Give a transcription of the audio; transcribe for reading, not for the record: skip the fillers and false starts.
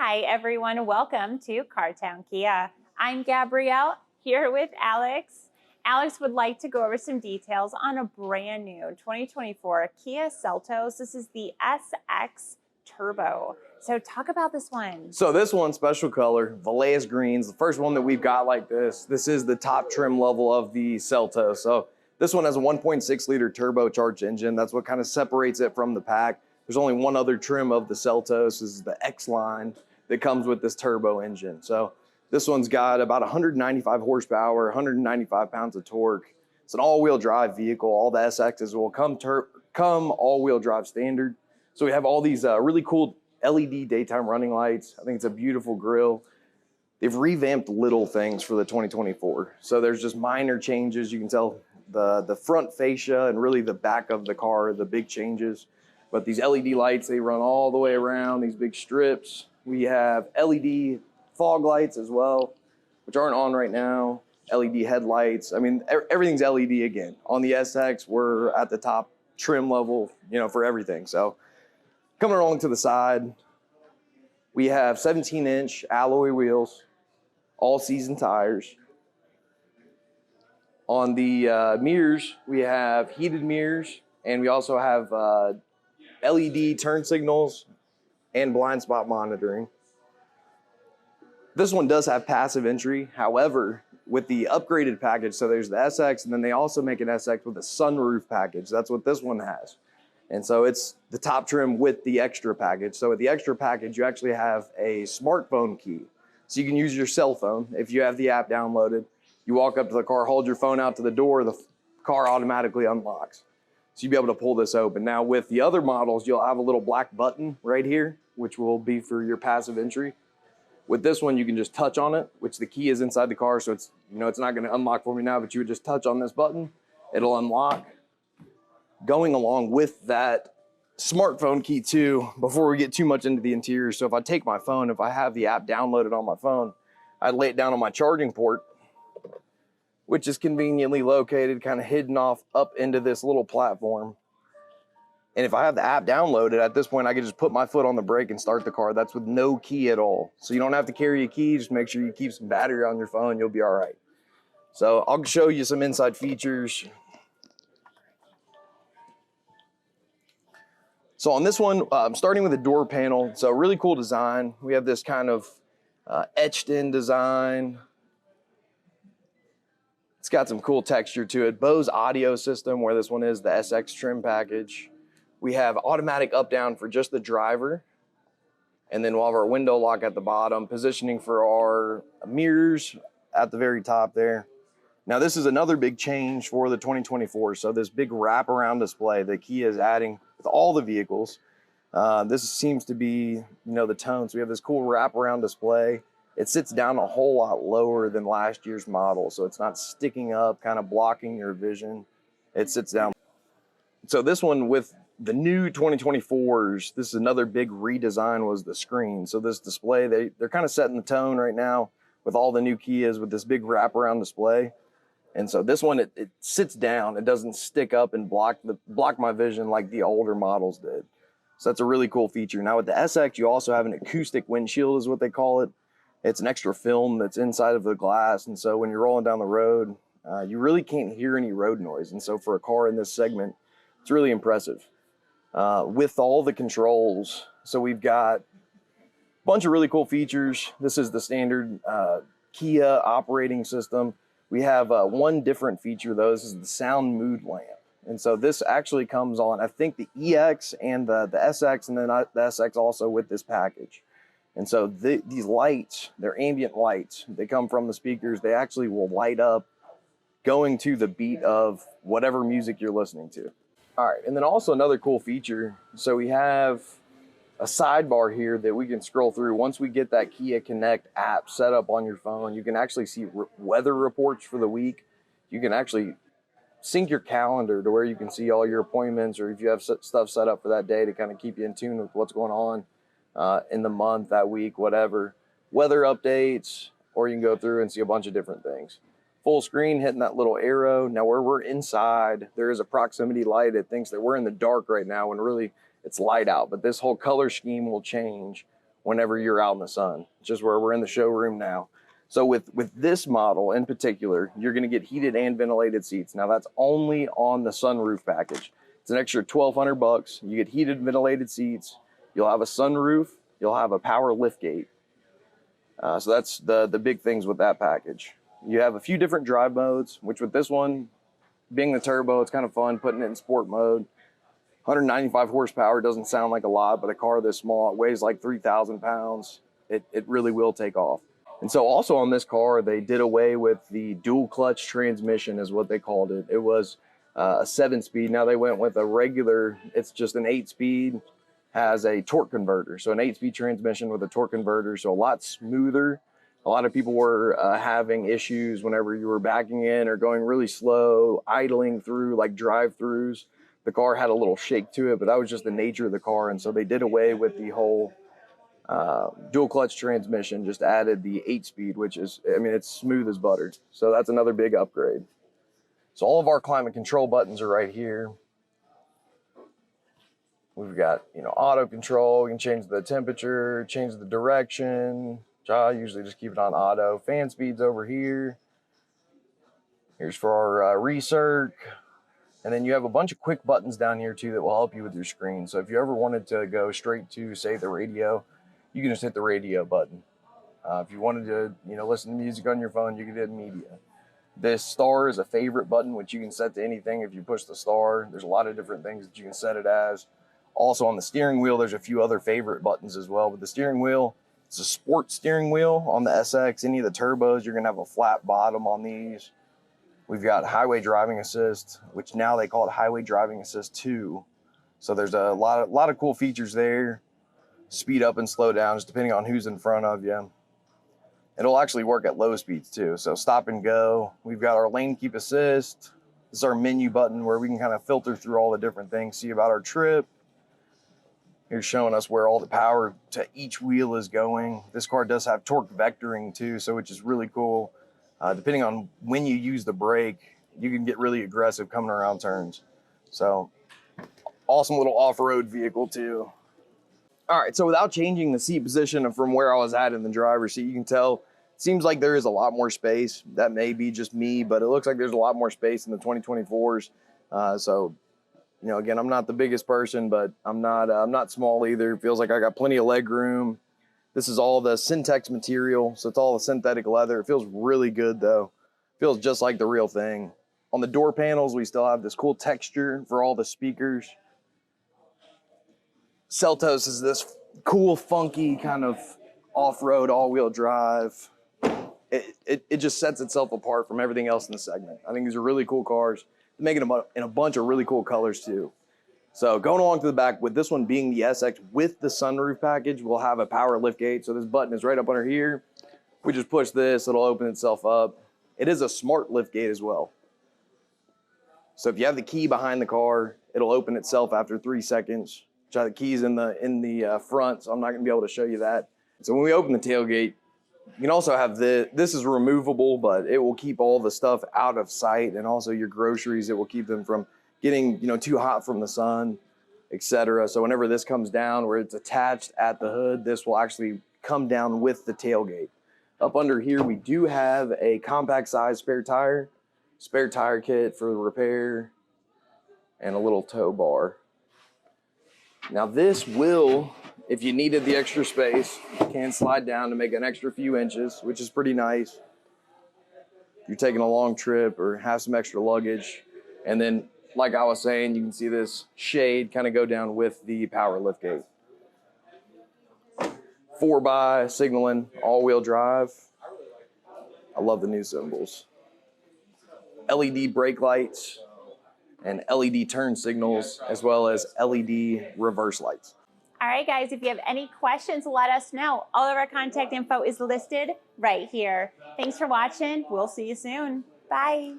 Hi everyone, welcome to Cartown Kia. I'm Gabrielle here with Alex. Alex would like to go over some details on a brand new 2024 Kia Seltos. This is the SX Turbo. So talk about this one. So this one's special color, Vallejo greens, the first one that we've got like this. This is the top trim level of the Seltos. So this one has a 1.6 liter turbocharged engine. That's what kind of separates it from the pack. There's only one other trim of the Seltos. This is the X line that comes with this turbo engine. So this one's got about 195 horsepower, 195 pounds of torque. It's an all-wheel drive vehicle. All the SXs will come all-wheel drive standard. So we have all these really cool LED daytime running lights. I think it's a beautiful grille. They've revamped little things for the 2024. So there's just minor changes. You can tell the front fascia and really the back of the car, the big changes. But these LED lights, they run all the way around these big strips. We have LED fog lights as well, which aren't on right now. LED headlights. I mean, everything's LED again. On the SX, we're at the top trim level, for everything. So coming along to the side, we have 17-inch alloy wheels, all-season tires. On the mirrors, we have heated mirrors, and we also have LED turn signals and blind spot monitoring. This one does have passive entry. However, with the upgraded package, so there's the SX, and then they also make an SX with a sunroof package. That's what this one has. And so it's the top trim with the extra package. So with the extra package, you actually have a smartphone key. So you can use your cell phone if you have the app downloaded. You walk up to the car, hold your phone out to the door, the car automatically unlocks. So you'll be able to pull this open. Now with the other models, you'll have a little black button right here, which will be for your passive entry. With this one, you can just touch on it, which the key is inside the car. So it's, it's not gonna unlock for me now, but you would just touch on this button, it'll unlock. Going along with that smartphone key too, before we get too much into the interior. So if I take my phone, if I have the app downloaded on my phone, I'd lay it down on my charging port, which is conveniently located, kind of hidden off up into this little platform. And if I have the app downloaded, at this point, I can just put my foot on the brake and start the car. That's with no key at all. So you don't have to carry a key. Just make sure you keep some battery on your phone. You'll be all right. So I'll show you some inside features. So on this one, I'm starting with the door panel. So really cool design. We have this kind of etched in design. It's got some cool texture to it. Bose audio system, where this one is the SX trim package. We have automatic up down for just the driver. And then we'll have our window lock at the bottom, positioning for our mirrors at the very top there. Now this is another big change for the 2024. So this big wraparound display that Kia is adding with all the vehicles. This seems to be, the tone. So we have this cool wraparound display. It sits down a whole lot lower than last year's model. So it's not sticking up, kind of blocking your vision. It sits down. So this one with the new 2024s, this is another big redesign, was the screen. So this display, they're kind of setting the tone right now with all the new Kias with this big wraparound display. And so this one, it sits down. It doesn't stick up and block my vision like the older models did. So that's a really cool feature. Now with the SX, you also have an acoustic windshield is what they call it. It's an extra film that's inside of the glass. And so when you're rolling down the road, you really can't hear any road noise. And so for a car in this segment, it's really impressive. With all the controls, so we've got a bunch of really cool features. This is the standard Kia operating system. We have one different feature though. This is the sound mood lamp. And so this actually comes on, I think, the EX and the SX, and then the SX also with this package. And so these lights, they're ambient lights. They come from the speakers. They actually will light up going to the beat of whatever music you're listening to. All right, and then also another cool feature. So we have a sidebar here that we can scroll through. Once we get that Kia Connect app set up on your phone, you can actually see weather reports for the week. You can actually sync your calendar to where you can see all your appointments, or if you have stuff set up for that day to kind of keep you in tune with what's going on in the month, that week, whatever. Weather updates, or you can go through and see a bunch of different things. Full screen, hitting that little arrow. Now where we're inside, there is a proximity light. It thinks that we're in the dark right now when really it's light out, but this whole color scheme will change whenever you're out in the sun, just where we're in the showroom now. So with this model in particular, you're going to get heated and ventilated seats. Now that's only on the sunroof package. It's an extra $1,200. You get heated and ventilated seats. You'll have a sunroof. You'll have a power liftgate. So that's the big things with that package. You have a few different drive modes, which with this one, being the turbo, it's kind of fun putting it in sport mode. 195 horsepower doesn't sound like a lot, but a car this small, it weighs like 3,000 pounds. It really will take off. And so also on this car, they did away with the dual clutch transmission is what they called it. It was a 7-speed. Now they went with a regular, it's just an 8-speed, has a torque converter. So an 8-speed transmission with a torque converter, so a lot smoother. A lot of people were having issues whenever you were backing in or going really slow, idling through like drive-throughs. The car had a little shake to it, but that was just the nature of the car. And so they did away with the whole dual clutch transmission, just added the 8-speed, which is, I mean, it's smooth as butter. So that's another big upgrade. So all of our climate control buttons are right here. We've got, auto control. We can change the temperature, change the direction. I usually just keep it on auto. Fan speeds over here. Here's for our recirc. And then you have a bunch of quick buttons down here too that will help you with your screen. So if you ever wanted to go straight to, say, the radio, you can just hit the radio button. If you wanted to, listen to music on your phone, you can hit media. This star is a favorite button, which you can set to anything if you push the star. There's a lot of different things that you can set it as. Also on the steering wheel, there's a few other favorite buttons as well. But the steering wheel, it's a sport steering wheel on the SX. Any of the turbos, you're gonna have a flat bottom on these. We've got highway driving assist, which now they call it highway driving assist 2. So there's a lot of cool features there. Speed up and slow down, just depending on who's in front of you. It'll actually work at low speeds too. So stop and go. We've got our lane keep assist. This is our menu button where we can kind of filter through all the different things, see about our trip. Here's showing us where all the power to each wheel is going. This car does have torque vectoring too, so which is really cool. Depending on when you use the brake, you can get really aggressive coming around turns. So awesome little off-road vehicle too. All right, so without changing the seat position from where I was at in the driver's seat, you can tell it seems like there is a lot more space. That may be just me, but it looks like there's a lot more space in the 2024s. So, again, I'm not the biggest person, but I'm not small either. It feels like I got plenty of leg room. This is all the Syntex material, so it's all the synthetic leather. It feels really good though. It feels just like the real thing. On the door panels, we still have this cool texture for all the speakers. Seltos is this cool, funky kind of off-road, all-wheel drive. It just sets itself apart from everything else in the segment. I think these are really cool cars. They're making them in a bunch of really cool colors too. So going along to the back, with this one being the SX with the sunroof package, we'll have a power lift gate. So this button is right up under here. We just push this, it'll open itself up. It is a smart lift gate as well. So if you have the key behind the car, it'll open itself after 3 seconds. The keys in the front, so I'm not gonna be able to show you that. So when we open the tailgate, you can also have this is removable, but it will keep all the stuff out of sight, and also your groceries, it will keep them from getting too hot from the sun, etc. So whenever this comes down, where it's attached at the hood, this will actually come down with the tailgate. Up under here, we do have a compact size spare tire kit for repair, and a little tow bar. Now this will, if you needed the extra space, can slide down to make an extra few inches, which is pretty nice. If you're taking a long trip or have some extra luggage. And then, like I was saying, you can see this shade kind of go down with the power liftgate. 4x signaling, all-wheel drive. I love the new symbols. LED brake lights and LED turn signals, as well as LED reverse lights. All right, guys, if you have any questions, let us know. All of our contact info is listed right here. Thanks for watching. We'll see you soon. Bye.